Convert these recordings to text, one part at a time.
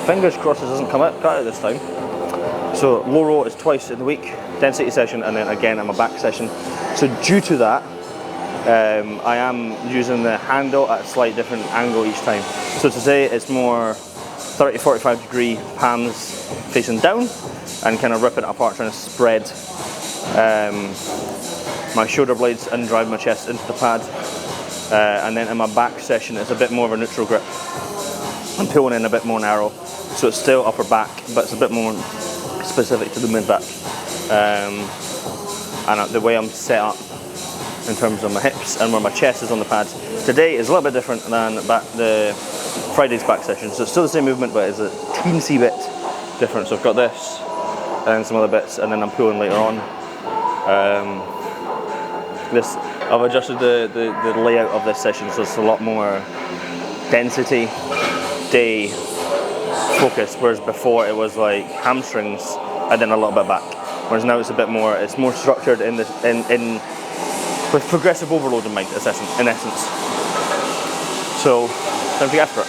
fingers crossed it doesn't cut out this time. So low row is twice in the week, density session, and then again at my back session. So due to that, I am using the handle at a slight different angle each time. So today it's more 30-45 degree palms facing down and kind of ripping it apart, trying to spread my shoulder blades and drive my chest into the pad. And then in my back session it's a bit more of a neutral grip. I'm pulling in a bit more narrow, so it's still upper back, but it's a bit more specific to the mid-back. And the way I'm set up in terms of my hips and where my chest is on the pad today is a little bit different than the Friday's back session. So it's still the same movement, but it's a teensy bit different. So I've got this and then some other bits, and then I'm pulling later on. I've adjusted the layout of this session, so it's a lot more density day focus, whereas before it was like hamstrings and then a little bit back. Whereas now it's a bit more, it's more structured with progressive overload in mind, in essence. So, time to get after it.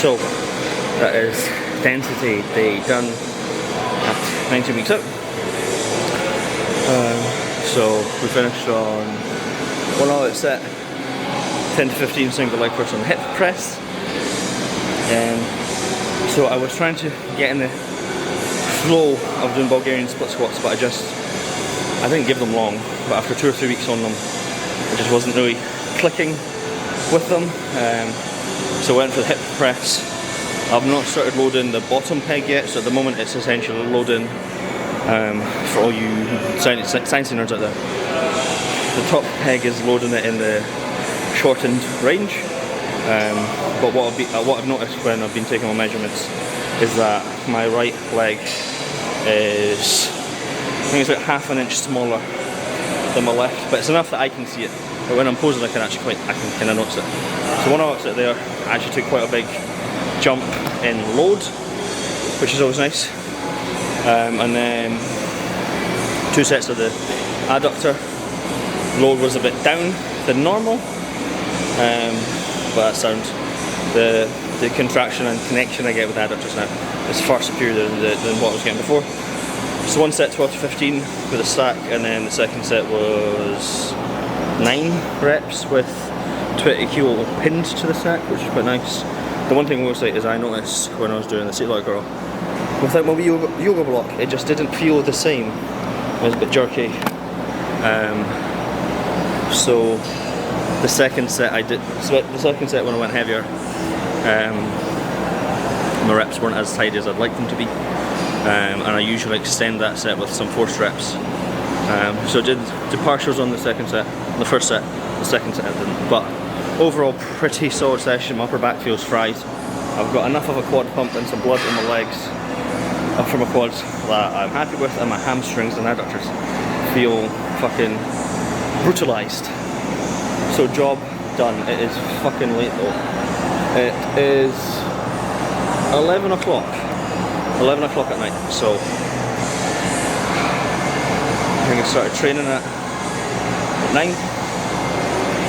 So that is density day done at 19 weeks out. So we finished on 1 outlet set, 10 to 15 single leg press on the hip press. So I was trying to get in the flow of doing Bulgarian split squats, but I didn't give them long, but after 2 or 3 weeks on them, it just wasn't really clicking with them. So I went for the hip press. I've not started loading the bottom peg yet, so at the moment it's essentially loading, for all you science nerds out there, the top peg is loading it in the shortened range. But what I've noticed when I've been taking my measurements is that my right leg is, I think it's about half an inch smaller than my left, but it's enough that I can see it. But when I'm posing, I can kind of notice it. So when I watched it there, I actually took quite a big jump in load, which is always nice. And then 2 sets of the adductor. Load was a bit down than normal, but that sound, the contraction and connection I get with adductors now is far superior than what I was getting before. So 1 set 12 to 15 with a stack, and then the second set was 9 reps with 20 kilo pinned to the stack, which is quite nice. The one thing I will say is I noticed when I was doing the seat like girl, without my yoga block, it just didn't feel the same. It was a bit jerky. So the second set when I went heavier, my reps weren't as tight as I'd like them to be, and I usually extend that set with some forced reps. So I did partials on the second set, the first set, the second set I didn't, but overall pretty solid session. My upper back feels fried. I've got enough of a quad pump and some blood in my legs from my quads that I'm happy with, and my hamstrings and adductors feel fucking brutalized. So job done. It is fucking late though. It is 11 o'clock. 11 o'clock at night. So I think I started training at 9.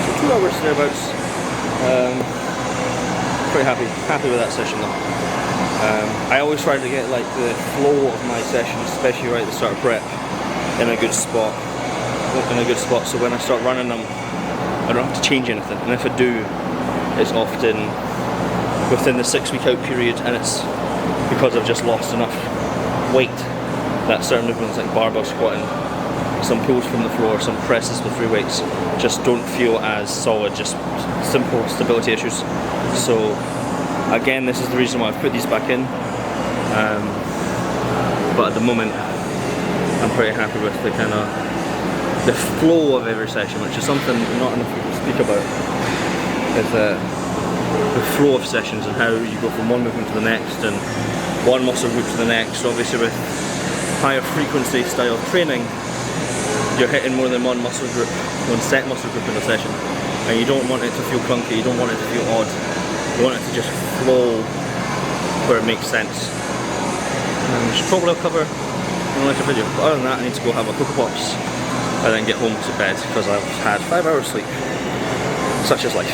So 2 hours thereabouts. Pretty happy with that session though. I always try to get like the flow of my sessions, especially right at the start of prep, in a good spot. So when I start running them, I don't have to change anything, and if I do, it's often within the 6 week out period, and it's because I've just lost enough weight that certain movements like barbell squatting, some pulls from the floor, some presses with free weights just don't feel as solid, just simple stability issues. So again, this is the reason why I've put these back in, but at the moment I'm pretty happy with the kind of the flow of every session, which is something not enough people speak about, is the flow of sessions and how you go from one movement to the next and one muscle group to the next. Obviously with higher frequency style training, you're hitting more than one muscle group, one set muscle group in a session, and you don't want it to feel clunky, you don't want it to feel odd, you want it to just flow where it makes sense. Which probably I'll cover in a later video, but other than that I need to go have a Cocoa Pops and then get home to bed because I've had 5 hours sleep. Such is life.